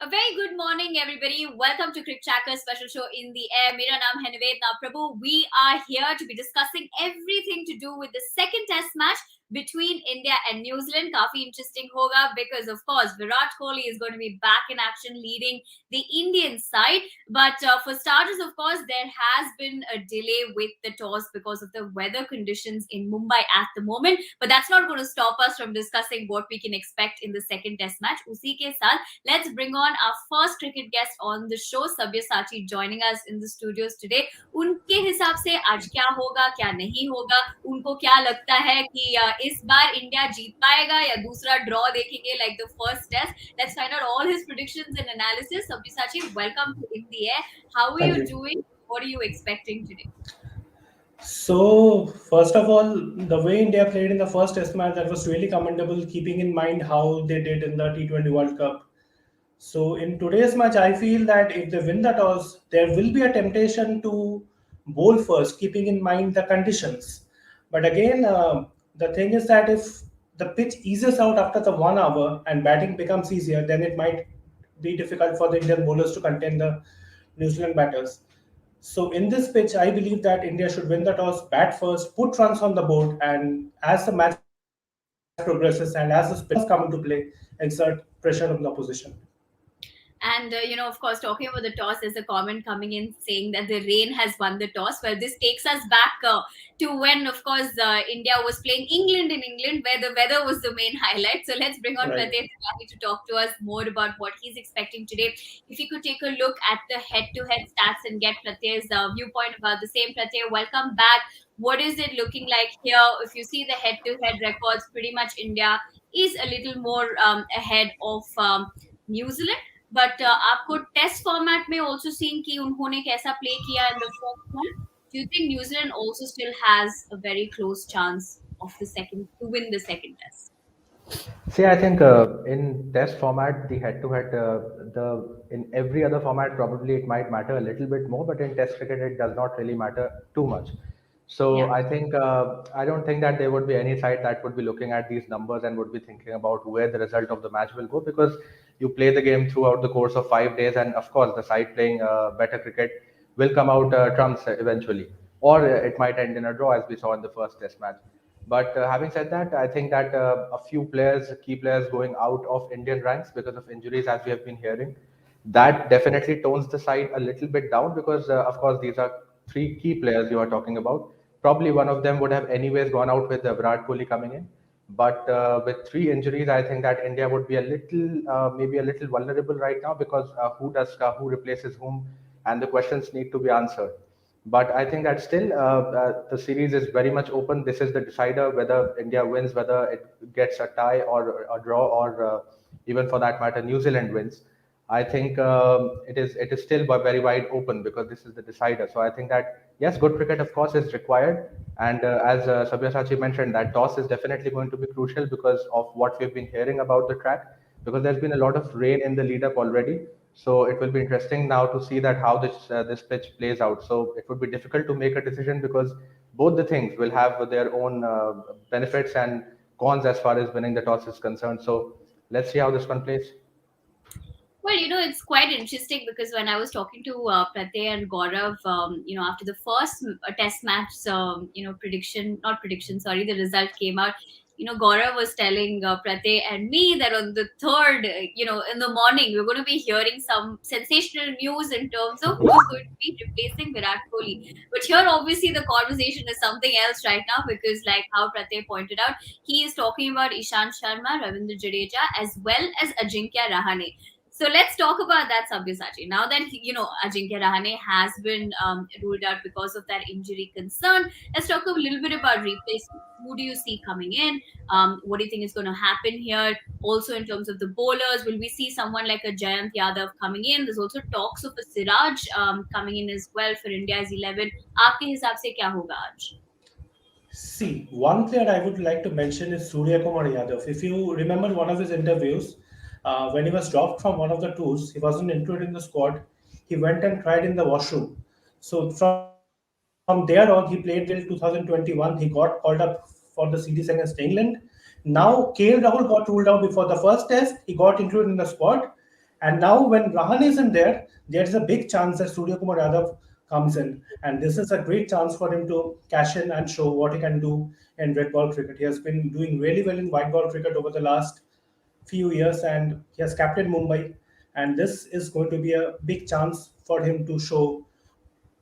A very good morning, everybody. Welcome to CricTracker special show in the air. Mera naam hai Nivedna Prabhu. We are here to be discussing everything to do with the second test match between India and New Zealand. Kafi interesting hoga because, of course, Virat Kohli is going to be back in action leading the Indian side. But for starters, of course, there has been a delay with the toss because of the weather conditions in Mumbai at the moment. But that's not going to stop us from discussing what we can expect in the second test match. Usi ke saath, let's bring on our first cricket guest on the show, Sabyasachi, joining us in the studios today. उनके हिसाब से आज क्या होगा क्या नहीं होगा, उनको क्या लगता है कि इस बार इंडिया जीत पाएगा या दूसरा ड्रॉ देखेंगे like the first test. Let's find out all his predictions and analysis. Sabyasachi, welcome to In the Air. How are you doing? What are you expecting today? So, first of all, the way India played in the first test match, that was really commendable, keeping in mind how they did in the T20 World Cup. So, in today's match, I feel that if they win the toss, there will be a temptation to bowl first, keeping in mind the conditions. But again, the thing is that if the pitch eases out after the 1 hour and batting becomes easier, then it might be difficult for the Indian bowlers to contain the New Zealand batters. So in this pitch, I believe that India should win the toss, bat first, put runs on the board, and as the match progresses and as the spinners come into play, exert pressure on the opposition. And, of course, talking about the toss, there's a comment coming in saying that the rain has won the toss. Well, this takes us back to when, of course, India was playing England in England, where the weather was the main highlight. So let's bring on Right. Prateek to talk to us more about what he's expecting today. If you could take a look at the head-to-head stats and get Prateek's viewpoint about the same. Prateek, welcome back. What is it looking like here? If you see the head-to-head records, pretty much India is a little more ahead of New Zealand. But आपको test format में also seeing कि उन्होंने कैसा play किया in the first one. Do you think New Zealand also still has a very close chance of the second to win the second test? See, I think in test format, the head-to-head, the in every other format probably it might matter a little bit more, but in test cricket it does not really matter too much. So Yeah. I think I don't think that there would be any side that would be looking at these numbers and would be thinking about where the result of the match will go, because you play the game throughout the course of 5 days, and of course the side playing better cricket will come out trumps eventually, or it might end in a draw as we saw in the first test match. But having said that, I think that a few players, key players going out of Indian ranks because of injuries, as we have been hearing, that definitely tones the side a little bit down, because of course these are three key players you are talking about. Probably one of them would have anyways gone out with Virat Kohli coming in. But with three injuries, I think that India would be a little, maybe a little vulnerable right now, because who replaces whom, and the questions need to be answered. But I think that still the series is very much open. This is the decider whether India wins, whether it gets a tie or a draw, or even for that matter, New Zealand wins. I think it is still very wide open, because this is the decider. So I think that yes, good cricket of course is required, and as Sabyasachi mentioned, that toss is definitely going to be crucial because of what we've been hearing about the track. Because there's been a lot of rain in the lead up already, so it will be interesting now to see that how this pitch plays out. So it would be difficult to make a decision, because both the things will have their own benefits and cons as far as winning the toss is concerned. So let's see how this one plays. Well, it's quite interesting because when I was talking to Pratyay and Gaurav, after the first test match, not prediction, sorry, the result came out. Gaurav was telling Pratyay and me that on the third, in the morning, we're going to be hearing some sensational news in terms of who's going to be replacing Virat Kohli. But here, obviously, the conversation is something else right now because, like how Pratyay pointed out, he is talking about Ishant Sharma, Ravindra Jadeja, as well as Ajinkya Rahane. So let's talk about that, Sabyasachi. Now that, Ajinkya Rahane has been ruled out because of that injury concern, let's talk a little bit about replacement. Who do you see coming in? What do you think is going to happen here? Also, in terms of the bowlers, will we see someone like a Jayant Yadav coming in? There's also talks of a Siraj coming in as well for India's 11. Aapke hisab se kya hoga aaj? See, one player I would like to mention is Surya Kumar Yadav. If you remember one of his interviews, when he was dropped from one of the tours, he wasn't included in the squad. He went and cried in the washroom. So from there on, he played till 2021. He got called up for the series against England. Now, KL Rahul got ruled out before the first test. He got included in the squad. And now when Rahane isn't there, there's a big chance that Surya Kumar Yadav comes in. And this is a great chance for him to cash in and show what he can do in red ball cricket. He has been doing really well in white ball cricket over the last few years, and he has captained Mumbai. And this is going to be a big chance for him to show.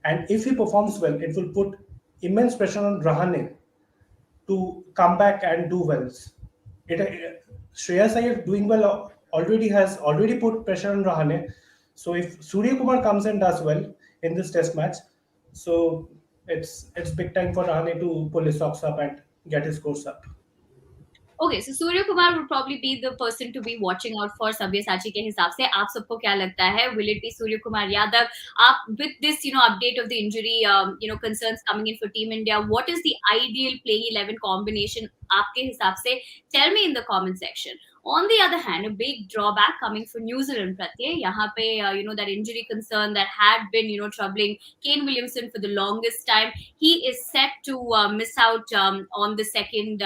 And if he performs well, it will put immense pressure on Rahane to come back and do well. Shreyas Iyer doing well already has already put pressure on Rahane. So if Surya Kumar comes and does well in this test match, so it's big time for Rahane to pull his socks up and get his scores up. Okay, so Surya Kumar would probably be the person to be watching out for Sabyasachi के हिसाब से. आप सबको क्या लगता है? Will it be Surya Kumar Yadav? With this, update of the injury, concerns coming in for Team India, what is the ideal playing 11 combination आपके हिसाब से? Tell me in the comment section. On the other hand, a big drawback coming for New Zealand, Pratyay. यहाँ पे, that injury concern that had been, troubling Kane Williamson for the longest time. He is set to miss out on the second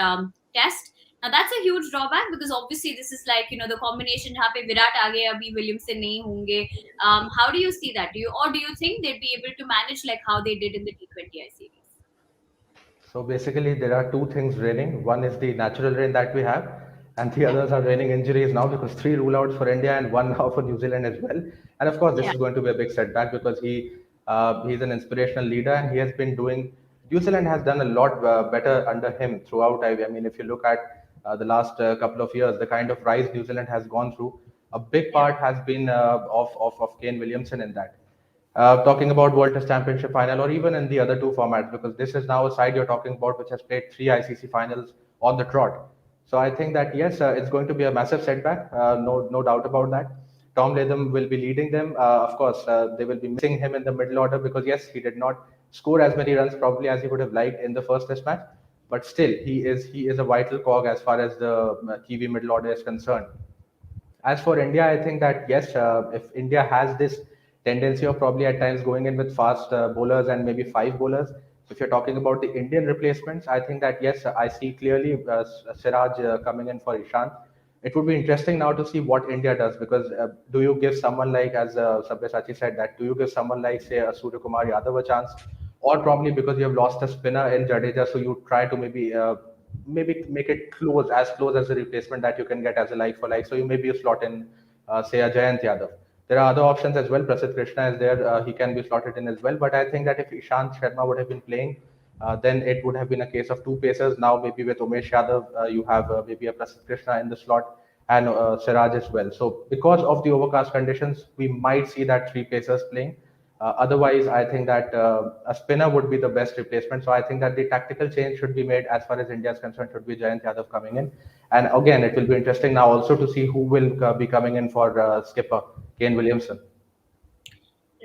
test. Now that's a huge drawback because obviously this is like the combination यहाँ पे विराट आ गए अभी Williamson नहीं होंगे. How do you see that? Do you think they'd be able to manage like how they did in the T20I series? So basically, there are two things raining. One is the natural rain that we have, and the others are raining injuries now because three rule outs for India and one now for New Zealand as well. And of course, this Yeah. is going to be a big setback because he's an inspirational leader and he has been doing. New Zealand has done a lot better under him throughout. I mean, if you look at the last couple of years, the kind of rise New Zealand has gone through, a big part has been of Kane Williamson in that. Talking about World Test Championship final or even in the other two formats, because this is now a side you're talking about which has played three ICC finals on the trot. So I think that yes, it's going to be a massive setback, no doubt about that. Tom Latham will be leading them. Of course, they will be missing him in the middle order because yes, he did not score as many runs probably as he would have liked in the first Test match, but still he is a vital cog as far as the Kiwi middle order is concerned. As for India, I think that yes, if India has this tendency of probably at times going in with fast bowlers and maybe five bowlers, if you're talking about the Indian replacements, I think that yes, I see clearly Siraj coming in for Ishant. It would be interesting now to see what India does because do you give someone like, as Sabyasachi said, that do you give someone like, say, Surya Kumar Yadav a chance, or probably because you have lost a spinner in Jadeja, so you try to maybe make it close as a replacement that you can get as a like for like. So you maybe slot in, say, a Jayant Yadav. There are other options as well. Prasidh Krishna is there; he can be slotted in as well. But I think that if Ishant Sharma would have been playing, then it would have been a case of two pacers. Now maybe with Umesh Yadav, you have maybe a Prasidh Krishna in the slot and Siraj as well. So because of the overcast conditions, we might see that three pacers playing. Otherwise, I think that a spinner would be the best replacement. So I think that the tactical change should be made as far as India is concerned, should be Jayant Yadav coming in. And again, it will be interesting now also to see who will be coming in for skipper, Kane Williamson.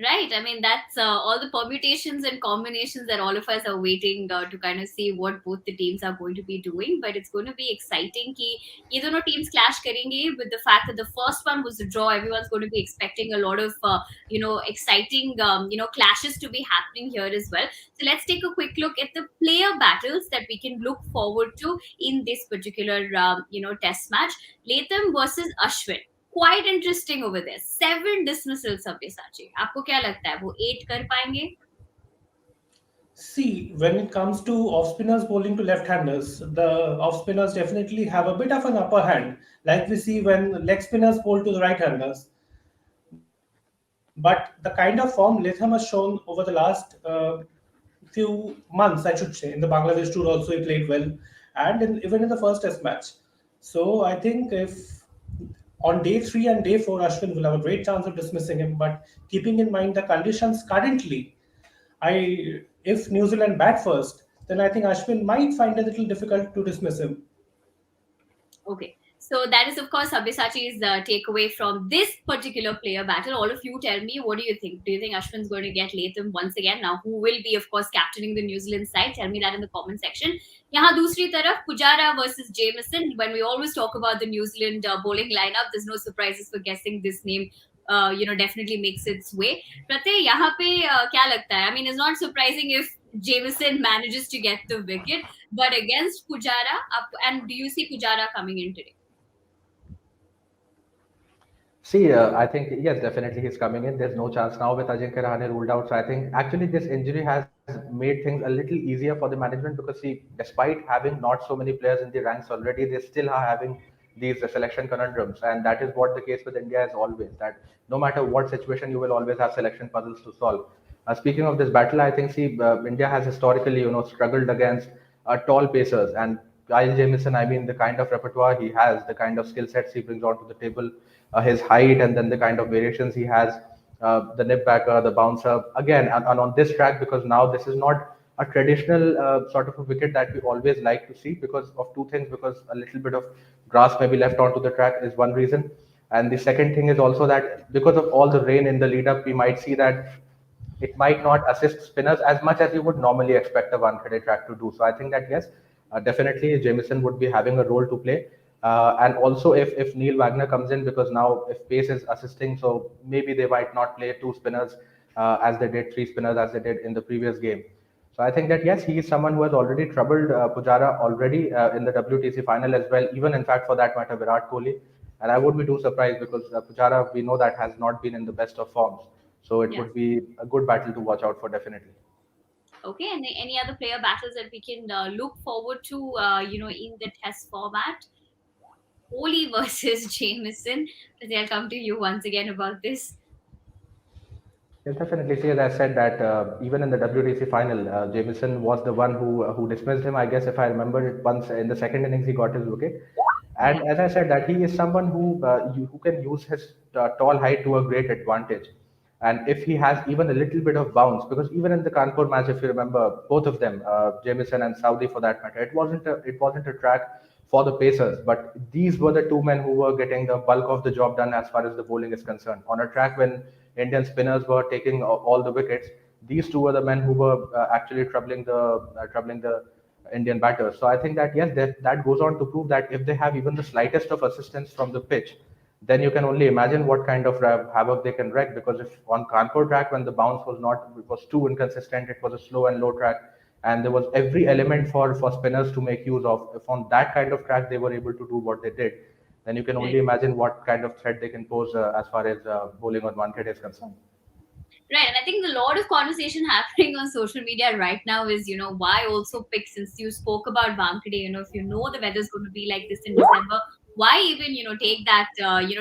Right. I mean, that's all the permutations and combinations that all of us are waiting to kind of see what both the teams are going to be doing. But it's going to be exciting कि ये दोनों teams clash करेंगे with the fact that the first one was a draw. Everyone's going to be expecting a lot of, exciting, clashes to be happening here as well. So let's take a quick look at the player battles that we can look forward to in this particular, test match. Latham versus Ashwin. Quite interesting over there. 7 dismissals, Sabyasachi. आपको क्या लगता है वो 8 कर पाएंगे? See, when it comes to off spinners bowling to left handers, the off spinners definitely have a bit of an upper hand, like we see when leg spinners bowl to the right handers. But the kind of form Latham has shown over the last few months, I should say, in the Bangladesh tour also he played well, and even in the first Test match. So I think if on day 3 and day 4, Ashwin will have a great chance of dismissing him. But keeping in mind the conditions currently, if New Zealand bat first, then I think Ashwin might find it a little difficult to dismiss him. Okay. So that is, of course, Sabyasachi's takeaway from this particular player battle. All of you tell me, what do you think? Do you think Ashwin's going to get Latham once again? Now, who will be, of course, captaining the New Zealand side? Tell me that in the comment section. Yahan dusri taraf, Pujara versus Jamieson. When we always talk about the New Zealand bowling lineup, there's no surprises for guessing this name. Definitely makes its way. Pratyay, yahan pe kya lagta hai? I mean, it's not surprising if Jamieson manages to get the wicket, but against Pujara, and do you see Pujara coming in today? See, I think yes, definitely he's coming in. There's no chance now with Ajinkya Rahane ruled out. So I think actually this injury has made things a little easier for the management because see, despite having not so many players in the ranks already, they still are having these selection conundrums, and that is what the case with India is always. That no matter what situation, you will always have selection puzzles to solve. Speaking of this battle, I think see, India has historically, struggled against tall pacers, and Kyle Jamieson. I mean, the kind of repertoire he has, the kind of skill sets he brings onto the table, his height, and then the kind of variations he has, the nip backer, the bouncer. Again, and on this track, because now this is not a traditional sort of a wicket that we always like to see because of two things. Because a little bit of grass may be left onto the track is one reason, and the second thing is also that because of all the rain in the lead up, we might see that it might not assist spinners as much as you would normally expect a one-headed track to do. So I think that yes, definitely Jamieson would be having a role to play. And also if Neil Wagner comes in, because now if pace is assisting, so maybe they might not play two spinners as they did, three spinners as they did in the previous game. So I think that yes, he is someone who has already troubled Pujara already in the WTC final as well. Even in fact, for that matter, Virat Kohli. And I wouldn't be too surprised because Pujara, we know that has not been in the best of forms. So it Yeah. would be a good battle to watch out for, definitely. Okay, and any other player battles that we can look forward to, in the test format? Kohli versus Jameson. I'll come to you once again about this. Yes, definitely. See, as I said that even in the WTC final, Jamieson was the one who dismissed him. I guess if I remember it, once in the second innings he got his wicket. Yeah. And as I said, that he is someone who can use his tall height to a great advantage. And if he has even a little bit of bounce, because even in the Kanpur match, if you remember, both of them, Jamieson and SOUTHEE for that matter, it wasn't a track for the Pacers, but these were the two men who were getting the bulk of the job done as far as the bowling is concerned. On a track when Indian spinners were taking all the wickets, these two were the men who were actually troubling the Indian batters. So I think that yes, that goes on to prove that if they have even the slightest of assistance from the pitch, then you can only imagine what kind of havoc they can wreak. Because if on Kanpur track, when the bounce was not, it was too inconsistent, it was a slow and low track, and there was every element for spinners to make use of. If on that kind of track they were able to do what they did, then you can only Right. imagine what kind of threat they can pose as far as bowling on one kid is concerned. Right, and I think the lot of conversation happening on social media right now is, why also pick, since you spoke about Wankhede, if you know the weather's going to be like this in December, why even, take that,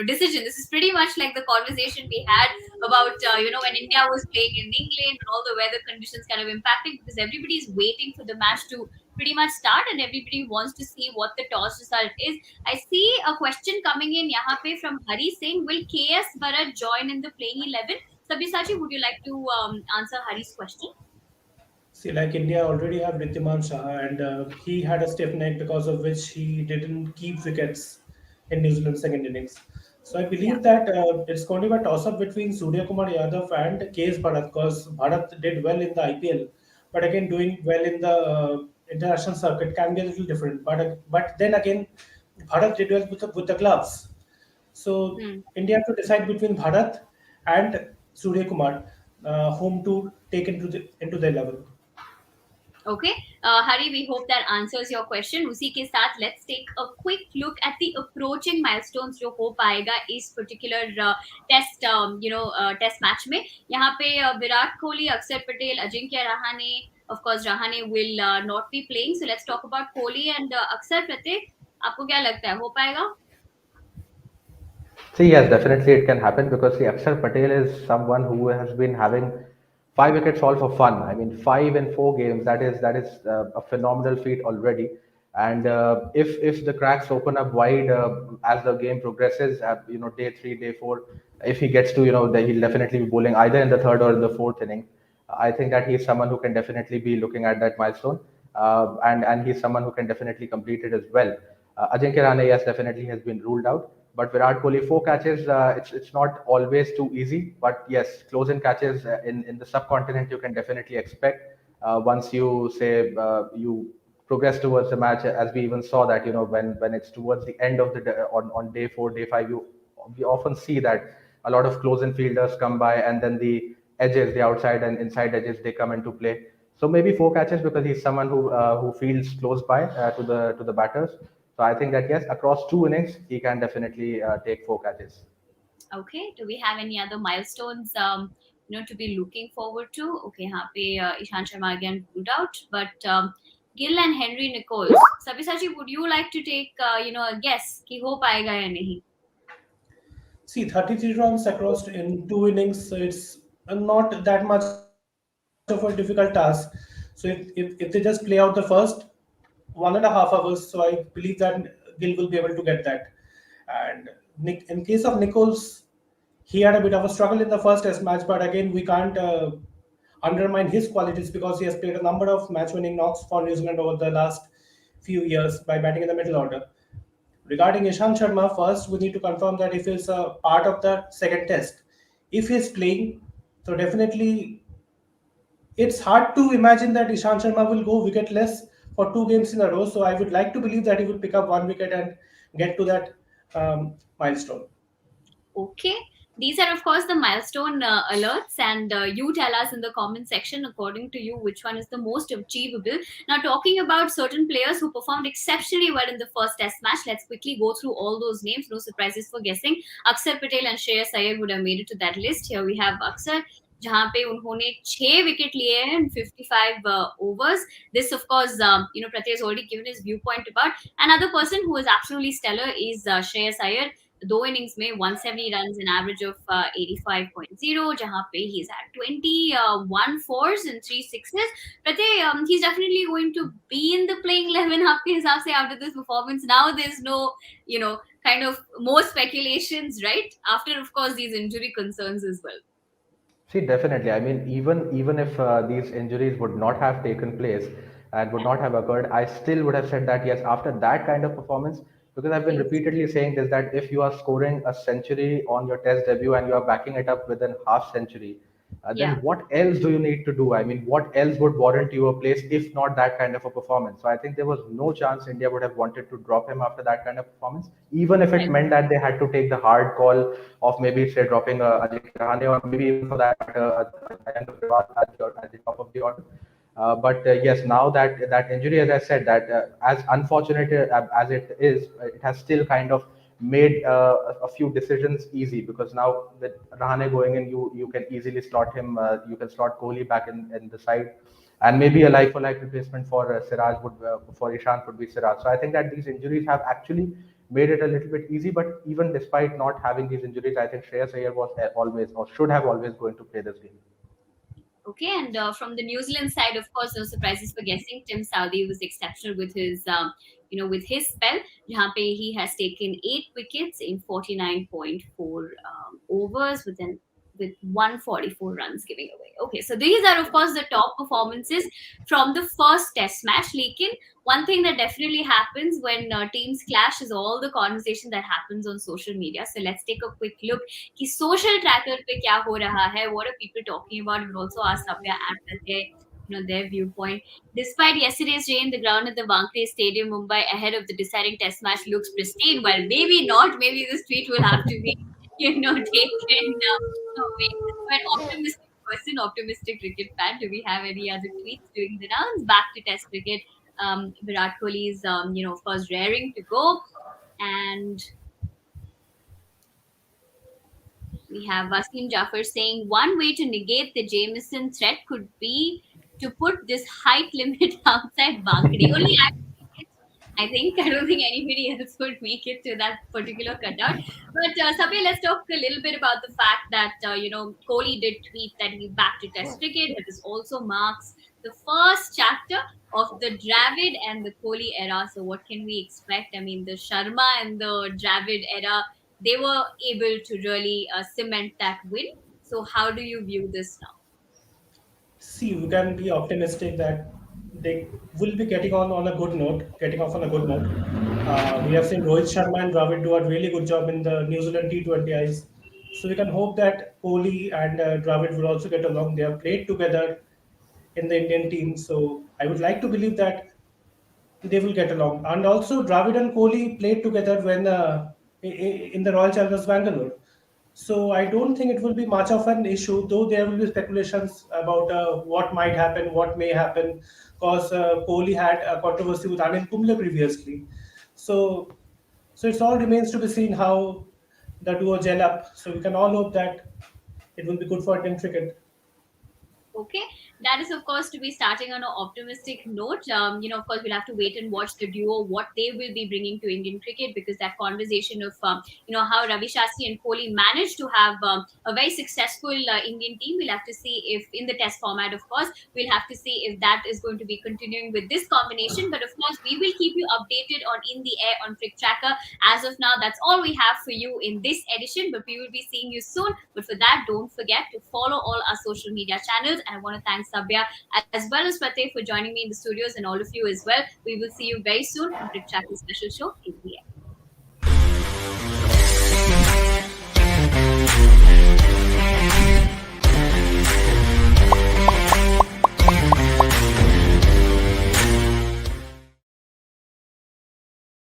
decision? This is pretty much like the conversation we had about, when India was playing in England and all the weather conditions kind of impacting, because everybody's waiting for the match to pretty much start and everybody wants to see what the toss result is. I see a question coming in yahan pe from Hari saying, will KS Bharat join in the playing 11? Sabyasachi, would you like to answer Hari's question? See, like India already have Ridhiman Shah, and he had a stiff neck because of which he didn't keep wickets in New Zealand's second innings. So I Yeah. believe that it's going to be a toss-up between Surya Kumar Yadav and KS Bharat, because Bharat did well in the IPL, but again doing well in the international circuit can be a little different. But then again, Bharat did well with the gloves. So Hmm. India have to decide between Bharat and Surya Kumar, whom to take into their level. Okay. Hari, we hope that answers your question. उसी के साथ let's take a quick look at the approaching milestones जो हो पाएगा इस particular test test match में. यहाँ पे विराट कोहली, अक्षर Patel, Ajinkya Rahane, of course Rahane will not be playing. So let's talk about Kohli and अक्षर पटेल. आपको क्या लगता है हो पाएगा? See, yes, definitely it can happen because see, Akshar Patel is someone who has been having 5 wickets all for fun. I mean, 5 in 4 games. That is a phenomenal feat already. And if the cracks open up wide as the game progresses, day three, day four, if he gets to then he'll definitely be bowling either in the third or in the fourth inning. I think that he's someone who can definitely be looking at that milestone, and he's someone who can definitely complete it as well. Ajinkya Rahane, yes, definitely has been ruled out. But Virat Kohli, 4 catches, it's not always too easy. But yes, close-in catches in the subcontinent you can definitely expect. Once you say you progress towards the match, as we even saw that when it's towards the end of the day, on day four, day five, we often see that a lot of close-in fielders come by, and then the edges, the outside and inside edges, they come into play. So maybe 4 catches because he's someone who fields close by to the batters. So I think that yes, across 2 innings, he can definitely take 4 catches. Okay. Do we have any other milestones, to be looking forward to? Okay, यहाँ पे Ishan Sharma again ruled out, but Gill and Henry Nichols. Sabyasachi, would you like to take, a guess कि हो पाएगा या नहीं? See, 33 runs across in 2 innings, so it's not that much of a difficult task. So if they just play out the first 1.5 hours, so I believe that Gill will be able to get that. And in case of Nichols, he had a bit of a struggle in the first Test match, but again, we can't undermine his qualities because he has played a number of match-winning knocks for New Zealand over the last few years by batting in the middle order. Regarding Ishan Sharma, first we need to confirm that if he's a part of the second Test, if he's playing, so definitely it's hard to imagine that Ishan Sharma will go wicketless for 2 games in a row. So I would like to believe that he would pick up 1 wicket and get to that milestone. Okay. These are, of course, the milestone alerts, and you tell us in the comment section, according to you, which one is the most achievable. Now, talking about certain players who performed exceptionally well in the first Test match, let's quickly go through all those names. No surprises for guessing. Akshar Patel and Shreyas Iyer would have made it to that list. Here we have Akshar, जहाँ पे उन्होंने 6 wicket लिए हैं in 55 overs. This, of course, Pratyay has already given his viewpoint about. Another person who is absolutely stellar is Shreyas Iyer. 2 innings में 170 runs, an average of 85.0, जहाँ पे he's had 21 fours and 3 sixes. Pratyay, he's definitely going to be in the playing 11 आपके हिसाब से after this performance. Now there's no, kind of more speculations, right? After, of course, these injury concerns as well. See, definitely. I mean, even if these injuries would not have taken place and would not have occurred, I still would have said that yes, after that kind of performance, because I've been Yes. repeatedly saying this, that if you are scoring a century on your Test debut and you are backing it up with a half century, then Yeah. what else do you need to do? I mean, what else would warrant you a place if not that kind of a performance? So I think there was no chance India would have wanted to drop him after that kind of performance, even if it Right. meant that they had to take the hard call of maybe say dropping Ajinkya Rahane, or maybe even for that matter Mayank Agarwal at the top of the order. But yes, now that injury, as I said, that as unfortunate as it is, it has still kind of made a few decisions easy, because now with Rahane going in, you can easily slot him. You can slot Kohli back in the side, and maybe a like for like replacement for Siraj would for Ishant would be Siraj. So I think that these injuries have actually made it a little bit easy. But even despite not having these injuries, I think Shreyas Iyer was always, or should have always, going to play this game. Okay, and from the New Zealand side, of course, no surprises for guessing. Tim Southee was exceptional with his, with his spell. जहाँ पे he has taken 8 wickets in 49.4 overs with 144 runs giving away. Okay, so these are, of course, the top performances from the first Test match. Lekin one thing that definitely happens when teams clash is all the conversation that happens on social media. So let's take a quick look कि social tracker पे क्या हो रहा है, what are people talking about, and also ask Sapya and Pratyay, their viewpoint. Despite yesterday's rain, the ground at the Wankhede Stadium, Mumbai, ahead of the deciding Test match, looks pristine. Well, maybe not. Maybe this tweet will have to be, taken away. But optimistic person, optimistic cricket fan. Do we have any other tweets during the rounds? Back to Test cricket. Virat Kohli is, of course, raring to go, and we have Wasim Jaffer saying one way to negate the Jamieson threat could be to put this height limit outside Bankhede. Only I would make it. I think I don't think anybody else would make it to that particular cutout. But Sabya, let's talk a little bit about the fact that Kohli did tweet that he's back to Test cricket. That this also marks the first chapter of the Dravid and the Kohli era. So what can we expect? I mean, the Sharma and the Dravid era, they were able to really cement that win. So how do you view this now? See, we can be optimistic that they will be getting off on a good note. We have seen Rohit Sharma and Dravid do a really good job in the New Zealand T20Is. So we can hope that Kohli and Dravid will also get along. They have played together in the Indian team. So I would like to believe that they will get along. And also, Dravid and Kohli played together when in the Royal Challengers Bangalore. So I don't think it will be much of an issue, though there will be speculations about what might happen, what may happen, because Kohli had a controversy with Anil Kumble previously. So, so it all remains to be seen how the duo gel up. So we can all hope that it will be good for Indian cricket. Okay, that is of course to be starting on an optimistic note. Of course, we'll have to wait and watch the duo, what they will be bringing to Indian cricket, because that conversation of how Ravi Shastri and Kohli managed to have a very successful Indian team. We'll have to see if in the Test format, of course, we'll have to see if that is going to be continuing with this combination. But of course, we will keep you updated on In the Air on CricTracker. As of now, that's all we have for you in this edition, but we will be seeing you soon. But for that, don't forget to follow all our social media channels. And I want to thank Sabya as well as Fateh for joining me in the studios, and all of you as well. We will see you very soon on CricTracker's special show, In the Air.